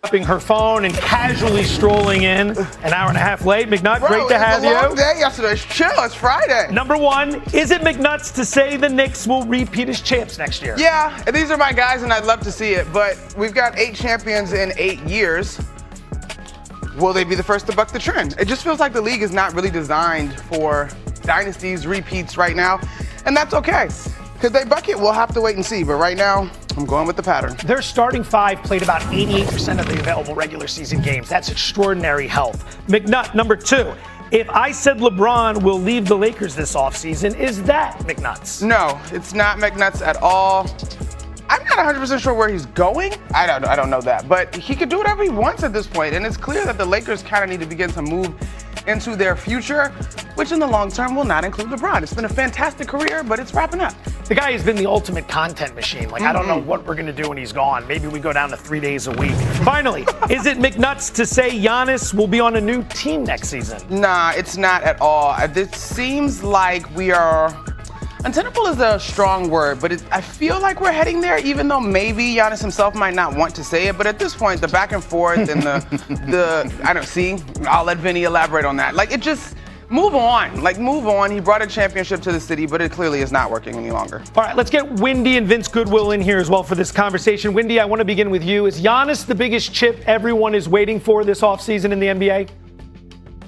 her phone and casually strolling in an hour and a half late. McNutt, great to have you. It was a long day yesterday. It's chill. It's Friday. Number one, is it McNutt's to say the Knicks will repeat as champs next year? Yeah, these are my guys, and I'd love to see it. But we've got 8 champions in 8 years. Will they be the first to buck the trend? It just feels like the league is not really designed for dynasties, repeats right now. And that's okay. Could they buck it? We'll have to wait and see. But right now, I'm going with the pattern. Their starting 5 played about 88% of the available regular season games. That's extraordinary health. McNutt, number 2. If I said LeBron will leave the Lakers this offseason, is that McNutt's? No, it's not McNutt's at all. I'm not 100% sure where he's going. I don't know that. But he could do whatever he wants at this point. And it's clear that the Lakers kind of need to begin to move into their future, which in the long term will not include LeBron. It's been a fantastic career, but it's wrapping up. The guy has been the ultimate content machine. I don't know what we're going to do when he's gone. Maybe we go down to 3 days a week. Finally, is it McNutt's to say Giannis will be on a new team next season? Nah, it's not at all. It seems like we are... Untenable is a strong word, but I feel like we're heading there, even though maybe Giannis himself might not want to say it. But at this point, the back and forth and I'll let Vinny elaborate on that. It just, move on. Move on. He brought a championship to the city, but it clearly is not working any longer. All right, let's get Wendy and Vince Goodwill in here as well for this conversation. Wendy, I want to begin with you. Is Giannis the biggest chip everyone is waiting for this offseason in the NBA?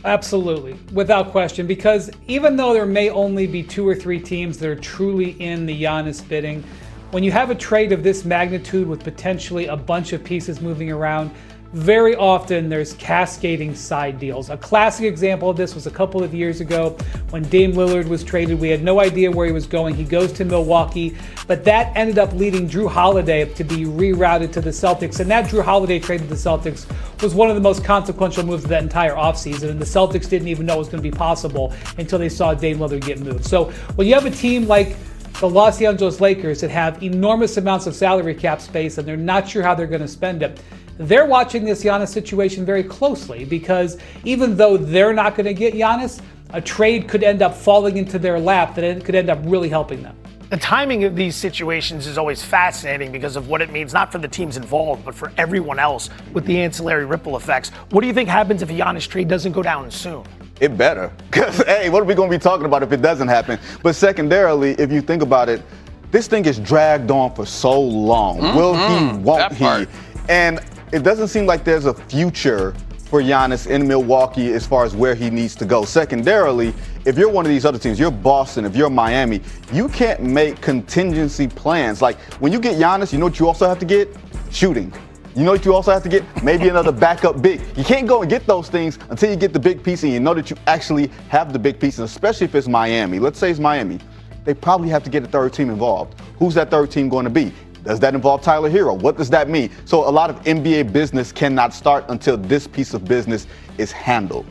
Absolutely, without question, because even though there may only be 2 or 3 teams that are truly in the Giannis bidding, when you have a trade of this magnitude with potentially a bunch of pieces moving around, very often there's cascading side deals. A classic example of this was a couple of years ago when Dame Lillard was traded. We had no idea where he was going. He goes to Milwaukee, but that ended up leading Drew Holiday to be rerouted to the Celtics. And that Drew Holiday trade to the Celtics was one of the most consequential moves of that entire offseason. And the Celtics didn't even know it was going to be possible until they saw Dame Lillard get moved. So when you have a team like the Los Angeles Lakers that have enormous amounts of salary cap space and they're not sure how they're going to spend it, they're watching this Giannis situation very closely, because even though they're not going to get Giannis, a trade could end up falling into their lap that it could end up really helping them. The timing of these situations is always fascinating because of what it means, not for the teams involved, but for everyone else with the ancillary ripple effects. What do you think happens if a Giannis trade doesn't go down soon? It better. Because, hey, what are we going to be talking about if it doesn't happen? But secondarily, if you think about it, this thing is dragged on for so long. Will he, won't he? And it doesn't seem like there's a future for Giannis in Milwaukee as far as where he needs to go. Secondarily, if you're one of these other teams, you're Boston, if you're Miami, you can't make contingency plans. When you get Giannis, you know what you also have to get? Shooting. You know what you also have to get? Maybe another backup big. You can't go and get those things until you get the big piece and you know that you actually have the big pieces, especially if it's Miami. Let's say it's Miami. They probably have to get a third team involved. Who's that third team going to be? Does that involve Tyler Hero? What does that mean? So a lot of NBA business cannot start until this piece of business is handled.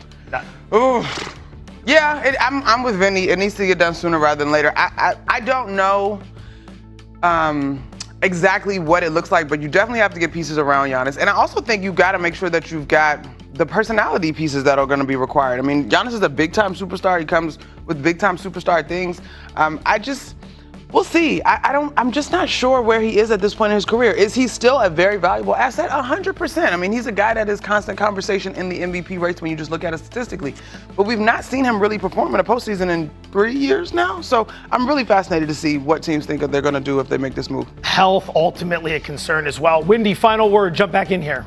Ooh. Yeah, I'm with Vinny. It needs to get done sooner rather than later. I don't know exactly what it looks like, but you definitely have to get pieces around Giannis. And I also think you've got to make sure that you've got the personality pieces that are going to be required. I mean, Giannis is a big-time superstar. He comes with big-time superstar things. We'll see. I'm just not sure where he is at this point in his career. Is he still a very valuable asset? 100%. I mean, he's a guy that is constant conversation in the MVP race when you just look at it statistically. But we've not seen him really perform in a postseason in 3 years now. So I'm really fascinated to see what teams think that they're going to do if they make this move. Health, ultimately a concern as well. Wendy, final word. Jump back in here.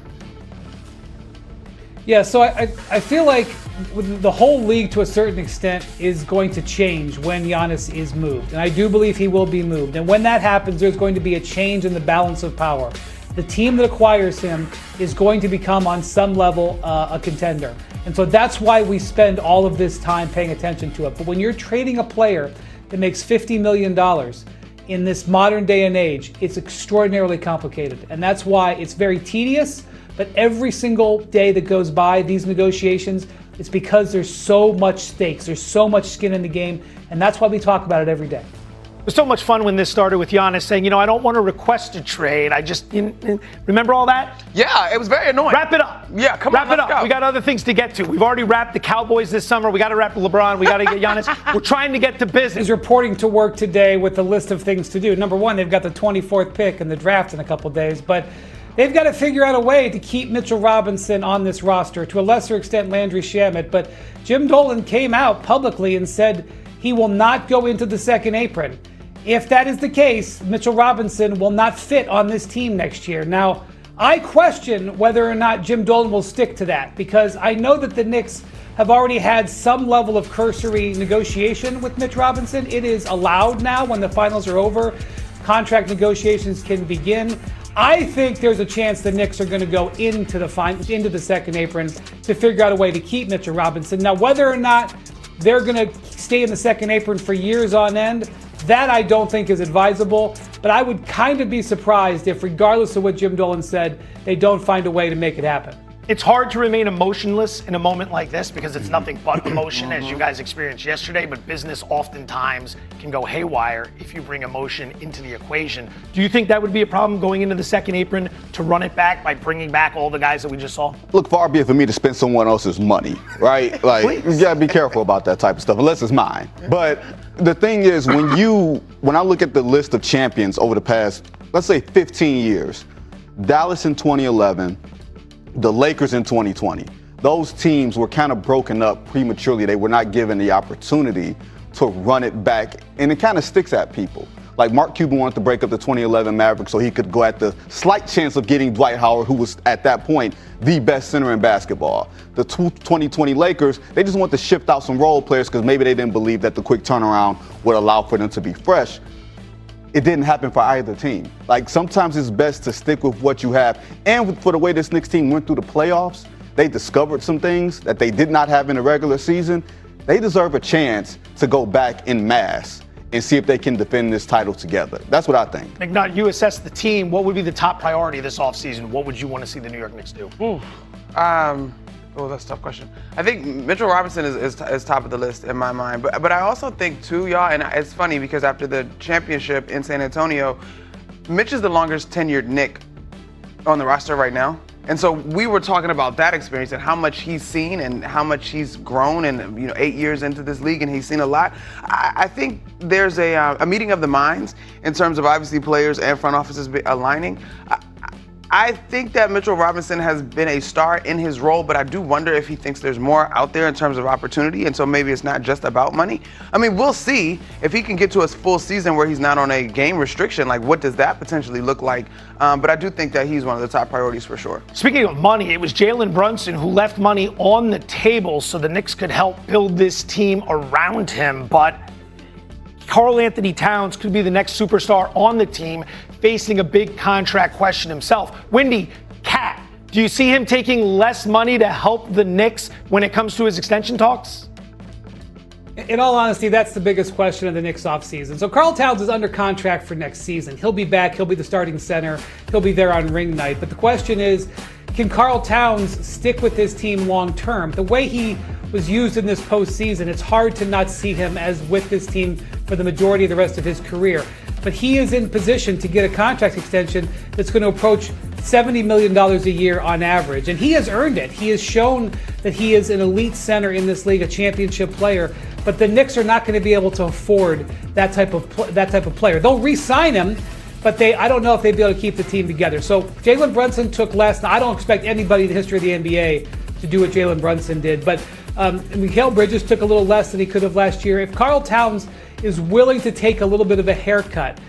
Yeah, so I feel like the whole league to a certain extent is going to change when Giannis is moved. And I do believe he will be moved. And when that happens, there's going to be a change in the balance of power. The team that acquires him is going to become on some level a contender. And so that's why we spend all of this time paying attention to it. But when you're trading a player that makes $50 million in this modern day and age, it's extraordinarily complicated. And that's why it's very tedious. But every single day that goes by, these negotiations, it's because there's so much stakes, there's so much skin in the game, and that's why we talk about it every day. It was so much fun when this started with Giannis saying, I don't want to request a trade. I just, remember all that? Yeah, it was very annoying. Wrap it up. Yeah, come on, let's go. We got other things to get to. We've already wrapped the Cowboys this summer. We got to wrap LeBron. We got to get Giannis. We're trying to get to business. He's reporting to work today with a list of things to do. Number one, they've got the 24th pick in the draft in a couple days, but they've got to figure out a way to keep Mitchell Robinson on this roster, to a lesser extent Landry Shamet. But Jim Dolan came out publicly and said he will not go into the second apron. If that is the case, Mitchell Robinson will not fit on this team next year. Now, I question whether or not Jim Dolan will stick to that, because I know that the Knicks have already had some level of cursory negotiation with Mitch Robinson. It is allowed now when the finals are over. Contract negotiations can begin. I think there's a chance the Knicks are going to go into the second apron to figure out a way to keep Mitchell Robinson. Now, whether or not they're going to stay in the second apron for years on end, that I don't think is advisable. But I would kind of be surprised if, regardless of what Jim Dolan said, they don't find a way to make it happen. It's hard to remain emotionless in a moment like this because it's nothing but emotion, as you guys experienced yesterday, but business oftentimes can go haywire if you bring emotion into the equation. Do you think that would be a problem going into the second apron to run it back by bringing back all the guys that we just saw? Look, far be it for me to spend someone else's money, right? Like, you gotta be careful about that type of stuff, unless it's mine. But the thing is, when I look at the list of champions over the past, let's say 15 years, Dallas in 2011, the Lakers in 2020, those teams were kind of broken up prematurely. They were not given the opportunity to run it back, and it kind of sticks at people. Like Mark Cuban wanted to break up the 2011 Mavericks so he could go at the slight chance of getting Dwight Howard, who was at that point the best center in basketball. The 2020 Lakers, they just want to shift out some role players because maybe they didn't believe that the quick turnaround would allow for them to be fresh. It didn't happen for either team. Like, sometimes it's best to stick with what you have. And for the way this Knicks team went through the playoffs, they discovered some things that they did not have in the regular season. They deserve a chance to go back en masse and see if they can defend this title together. That's what I think. McNutt, you assess the team. What would be the top priority this offseason? What would you want to see the New York Knicks do? That's a tough question. I think Mitchell Robinson is top of the list in my mind. But I also think, too, y'all, and it's funny because after the championship in San Antonio, Mitch is the longest tenured Knick on the roster right now. And so we were talking about that experience and how much he's seen and how much he's grown, and 8 years into this league, and he's seen a lot. I think there's a meeting of the minds in terms of obviously players and front offices aligning. I think that Mitchell Robinson has been a star in his role, but I do wonder if he thinks there's more out there in terms of opportunity, and so maybe it's not just about money. I mean, we'll see if he can get to a full season where he's not on a game restriction. Like, what does that potentially look like? But I do think that he's one of the top priorities for sure. Speaking of money, it was Jalen Brunson who left money on the table so the Knicks could help build this team around him, but Karl Anthony Towns could be the next superstar on the team, facing a big contract question himself. Wendy, Cat, do you see him taking less money to help the Knicks when it comes to his extension talks? In all honesty, that's the biggest question of the Knicks offseason. So Karl Towns is under contract for next season. He'll be back. He'll be the starting center. He'll be there on ring night. But the question is, can Karl Towns stick with this team long term? The way he was used in this postseason, it's hard to not see him as with this team for the majority of the rest of his career. But he is in position to get a contract extension that's going to approach $70 million a year on average. And he has earned it. He has shown that he is an elite center in this league, a championship player. But the Knicks are not going to be able to afford that type of player. They'll re-sign him, but I don't know if they'd be able to keep the team together. So Jalen Brunson took less. Now, I don't expect anybody in the history of the NBA to do what Jalen Brunson did, but Mikal Bridges took a little less than he could have last year. If Karl Towns is willing to take a little bit of a haircut